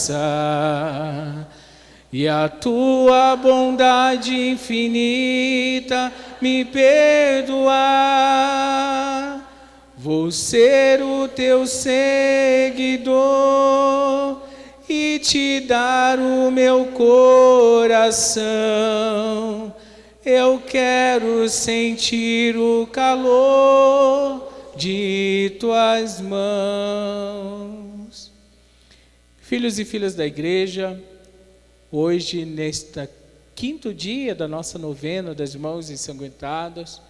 graça e a tua bondade infinita me perdoar. Vou ser o teu seguidor e te dar o meu coração. Eu quero sentir o calor de tuas mãos. Filhos e filhas da igreja, hoje, neste quinto dia da nossa novena das mãos ensanguentadas,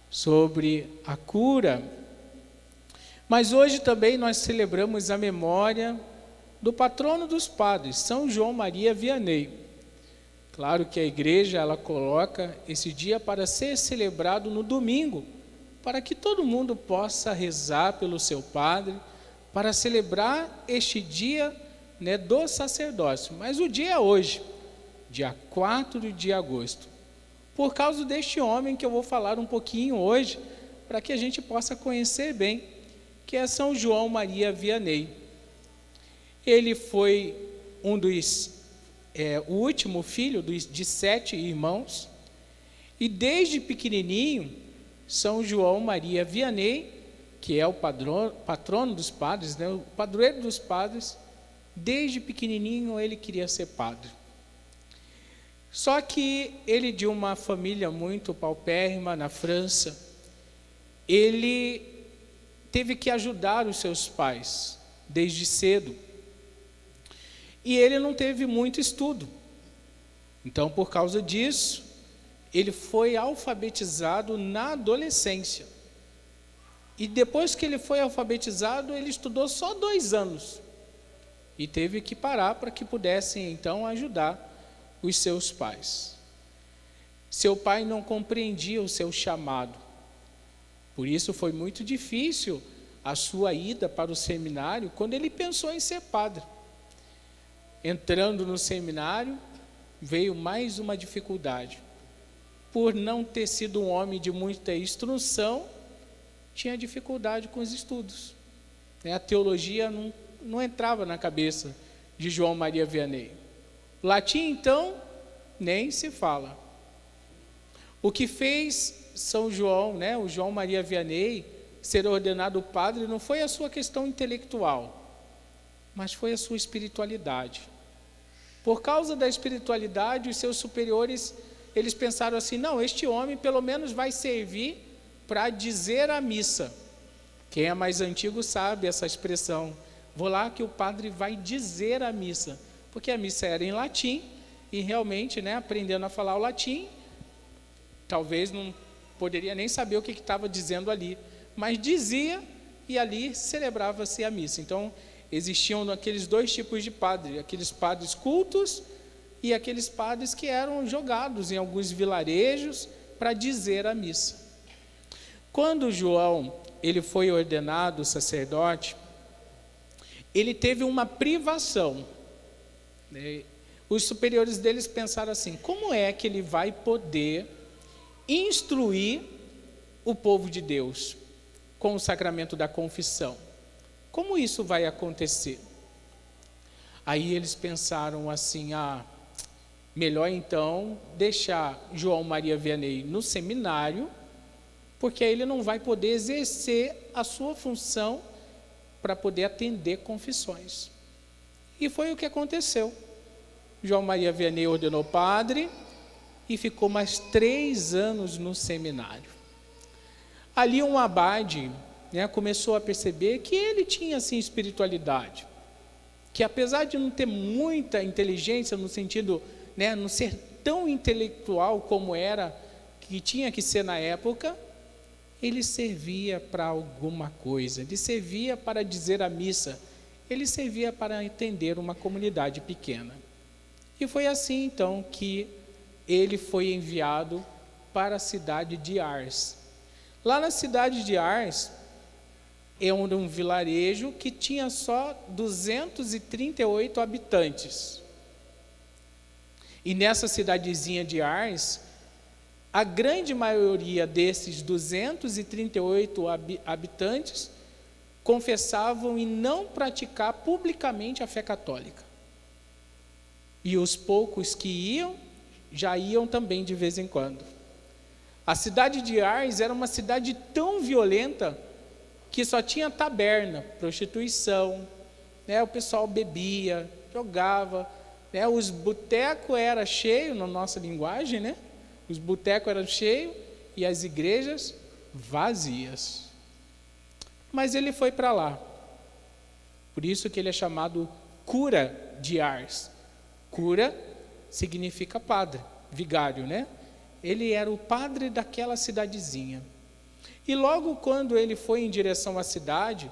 sobre a cura, mas hoje também nós celebramos a memória do patrono dos padres, São João Maria Vianney. Claro que a igreja ela coloca esse dia para ser celebrado no domingo, para que todo mundo possa rezar pelo seu padre, para celebrar este dia, né, do sacerdócio. Mas o dia é hoje, dia 4 de agosto, por causa deste homem que eu vou falar um pouquinho hoje, para que a gente possa conhecer bem, que é São João Maria Vianney. Ele foi o último filho de 7 irmãos, e desde pequenininho, São João Maria Vianney, que é o patrono dos padres, né, o padroeiro dos padres, desde pequenininho ele queria ser padre. Só que ele, de uma família muito paupérrima na França, ele teve que ajudar os seus pais desde cedo. E ele não teve muito estudo. Então, por causa disso, ele foi alfabetizado na adolescência. E depois que ele foi alfabetizado, ele estudou só 2 anos. E teve que parar para que pudessem, então, ajudar os seus pais. Seu pai não compreendia o seu chamado. Por isso foi muito difícil a sua ida para o seminário quando ele pensou em ser padre. Entrando no seminário, veio mais uma dificuldade. Por não ter sido um homem de muita instrução, tinha dificuldade com os estudos. A teologia não entrava na cabeça de João Maria Vianney. Latim, então, nem se fala. O que fez São João, né, o João Maria Vianney, ser ordenado padre não foi a sua questão intelectual, mas foi a sua espiritualidade. Por causa da espiritualidade, os seus superiores, eles pensaram assim, não, este homem pelo menos vai servir para dizer a missa. Quem é mais antigo sabe essa expressão. Vou lá que o padre vai dizer a missa. Porque a missa era em latim, e realmente, né, aprendendo a falar o latim, talvez não poderia nem saber o que estava dizendo ali, mas dizia, e ali celebrava-se a missa. Então, existiam aqueles 2 tipos de padre, aqueles padres cultos e aqueles padres que eram jogados em alguns vilarejos para dizer a missa. Quando João ele foi ordenado sacerdote, ele teve uma privação. Os superiores deles pensaram assim, como é que ele vai poder instruir o povo de Deus com o sacramento da confissão? Como isso vai acontecer? Aí eles pensaram assim, melhor então deixar João Maria Vianney no seminário, porque aí ele não vai poder exercer a sua função para poder atender confissões. E foi o que aconteceu. João Maria Vianney ordenou padre e ficou mais 3 anos no seminário. Ali um abade, né, começou a perceber que ele tinha assim espiritualidade, que apesar de não ter muita inteligência no sentido, né, não ser tão intelectual como era, que tinha que ser na época, ele servia para alguma coisa, ele servia para dizer a missa, ele servia para atender uma comunidade pequena. E foi assim então que ele foi enviado para a cidade de Ars. Lá na cidade de Ars, é um vilarejo que tinha só 238 habitantes. E nessa cidadezinha de Ars, a grande maioria desses 238 habitantes confessavam e não praticar publicamente a fé católica. E os poucos que iam, já iam também de vez em quando. A cidade de Ars era uma cidade tão violenta que só tinha taberna, prostituição, o pessoal bebia, jogava, os botecos eram cheios, na nossa linguagem, os botecos eram cheios e as igrejas vazias. Mas ele foi para lá, por isso que ele é chamado cura de Ars. Cura significa padre, vigário, Ele era o padre daquela cidadezinha. E logo quando ele foi em direção à cidade,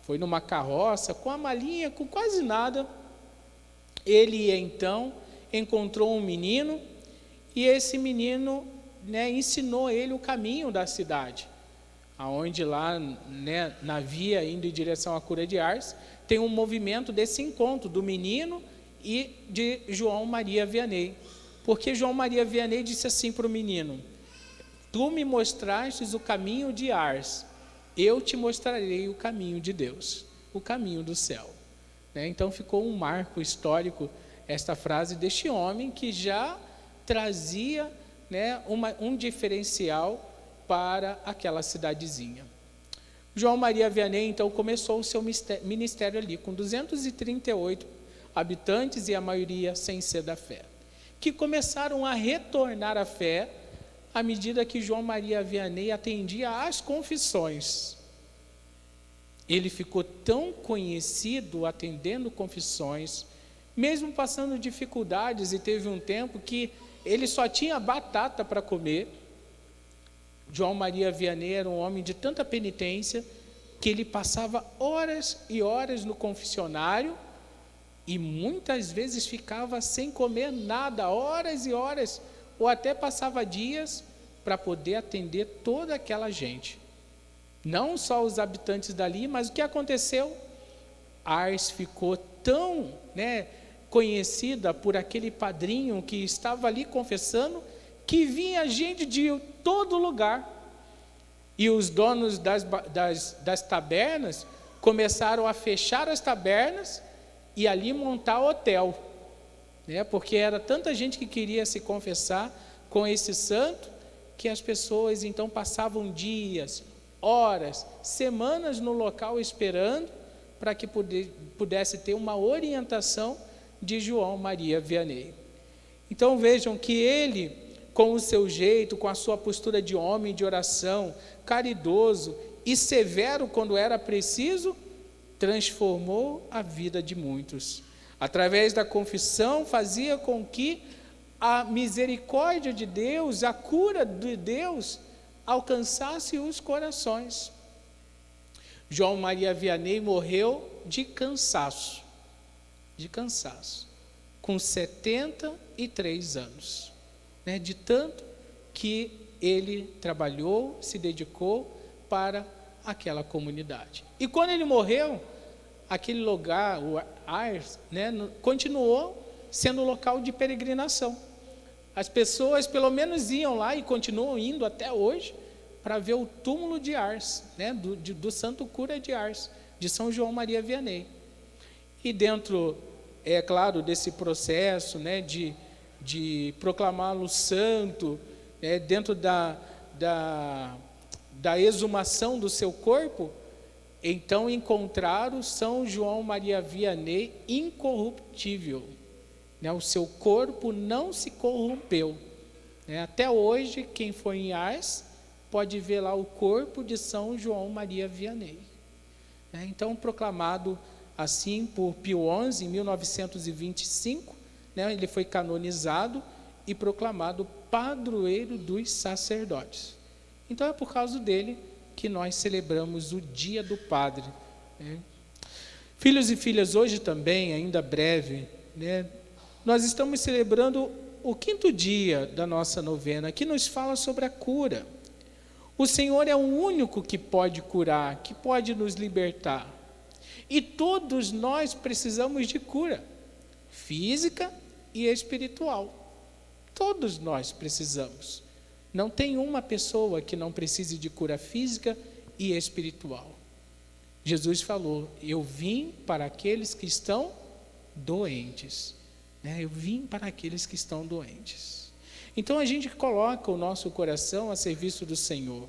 foi numa carroça, com a malinha, com quase nada, ele então encontrou um menino, e esse menino ensinou ele o caminho da cidade, aonde lá na via indo em direção à cura de Ars, tem um movimento desse encontro do menino e de João Maria Vianney, porque João Maria Vianney disse assim para o menino: tu me mostrastes o caminho de Ars, eu te mostrarei o caminho de Deus, o caminho do céu. Então ficou um marco histórico esta frase deste homem que já trazia um diferencial para aquela cidadezinha. João Maria Vianney então começou o seu ministério ali com 238 habitantes e a maioria sem ser da fé, que começaram a retornar à fé à medida que João Maria Vianney atendia às confissões. Ele ficou tão conhecido atendendo confissões, mesmo passando dificuldades, e teve um tempo que ele só tinha batata para comer. João Maria Vianney era um homem de tanta penitência que ele passava horas e horas no confessionário e muitas vezes ficava sem comer nada, horas e horas, ou até passava dias para poder atender toda aquela gente. Não só os habitantes dali, mas o que aconteceu? Ars ficou tão conhecida por aquele padrinho que estava ali confessando, que vinha gente de todo lugar. E os donos das tabernas começaram a fechar as tabernas e ali montar hotel, porque era tanta gente que queria se confessar com esse santo, que as pessoas então passavam dias, horas, semanas no local esperando para que pudesse ter uma orientação de João Maria Vianney. Então vejam que ele, com o seu jeito, com a sua postura de homem de oração, caridoso e severo quando era preciso, transformou a vida de muitos. Através da confissão, fazia com que a misericórdia de Deus, a cura de Deus, alcançasse os corações. João Maria Vianney morreu de cansaço, com 73 anos, de tanto que ele trabalhou, se dedicou para aquela comunidade. E quando ele morreu, aquele lugar, o Ars, continuou sendo local de peregrinação. As pessoas pelo menos iam lá e continuam indo até hoje para ver o túmulo de Ars, do santo cura de Ars, de São João Maria Vianney. E dentro, é claro, desse processo de proclamá-lo santo, dentro da exumação do seu corpo, então encontraram São João Maria Vianney incorruptível. O seu corpo não se corrompeu. Até hoje, quem for em Ars pode ver lá o corpo de São João Maria Vianney. Então, proclamado assim por Pio XI, em 1925, ele foi canonizado e proclamado padroeiro dos sacerdotes. Então, é por causa dele que nós celebramos o Dia do Padre. Filhos e filhas, hoje também, ainda breve, nós estamos celebrando o 5º dia da nossa novena, que nos fala sobre a cura. O Senhor é o único que pode curar, que pode nos libertar. E todos nós precisamos de cura, física e espiritual. Todos nós precisamos. Não tem uma pessoa que não precise de cura física e espiritual. Jesus falou: eu vim para aqueles que estão doentes. né? Eu vim para aqueles que estão doentes. Então a gente coloca o nosso coração a serviço do Senhor,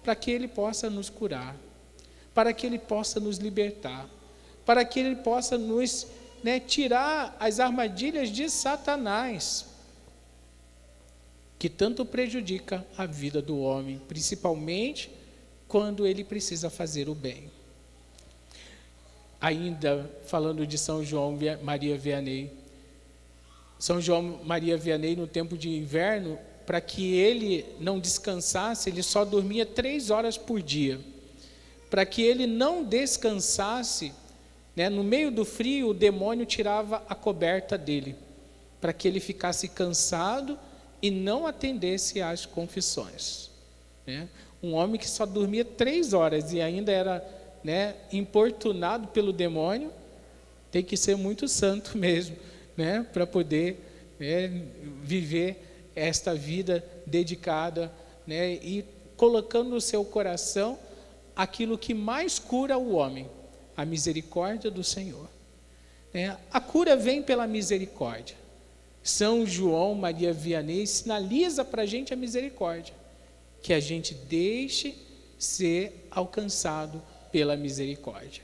para que Ele possa nos curar, para que Ele possa nos libertar, para que Ele possa nos, né, tirar as armadilhas de Satanás, que tanto prejudica a vida do homem, principalmente quando ele precisa fazer o bem. Ainda falando de São João Maria Vianney, São João Maria Vianney, no tempo de inverno, para que ele não descansasse, ele só dormia 3 horas por dia. Para que ele não descansasse, né, no meio do frio, o demônio tirava a coberta dele, para que ele ficasse cansado e não atendesse às confissões, né? Um homem que só dormia 3 horas e ainda era, né, importunado pelo demônio, tem que ser muito santo mesmo, né, para poder, né, viver esta vida dedicada, né, e colocando no seu coração aquilo que mais cura o homem, a misericórdia do Senhor, né? A cura vem pela misericórdia. São João Maria Vianney sinaliza para a gente a misericórdia, que a gente deixe ser alcançado pela misericórdia.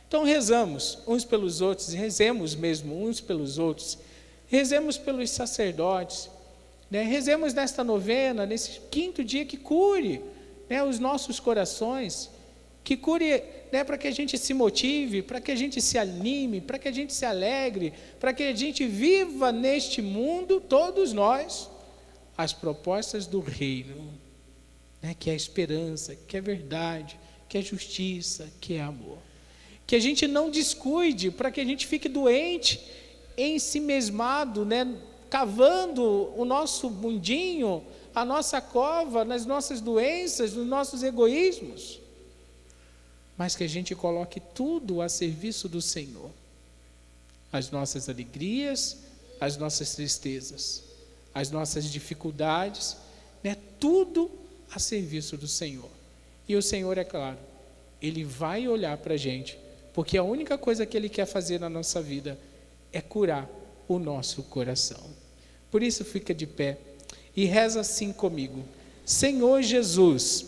Então rezamos uns pelos outros, rezemos mesmo uns pelos outros, rezemos pelos sacerdotes, né? Rezemos nesta novena, nesse 5º dia, que cure, né, os nossos corações, que cure, né, para que a gente se motive, para que a gente se anime, para que a gente se alegre, para que a gente viva neste mundo, todos nós, as propostas do reino, né, que é a esperança, que é verdade, que é justiça, que é amor. Que a gente não descuide, para que a gente fique doente, ensimesmado, né, cavando o nosso mundinho, a nossa cova, nas nossas doenças, nos nossos egoísmos, mas que a gente coloque tudo a serviço do Senhor. As nossas alegrias, as nossas tristezas, as nossas dificuldades, né? Tudo a serviço do Senhor. E o Senhor, é claro, Ele vai olhar para a gente, porque a única coisa que Ele quer fazer na nossa vida é curar o nosso coração. Por isso, fica de pé e reza assim comigo. Senhor Jesus,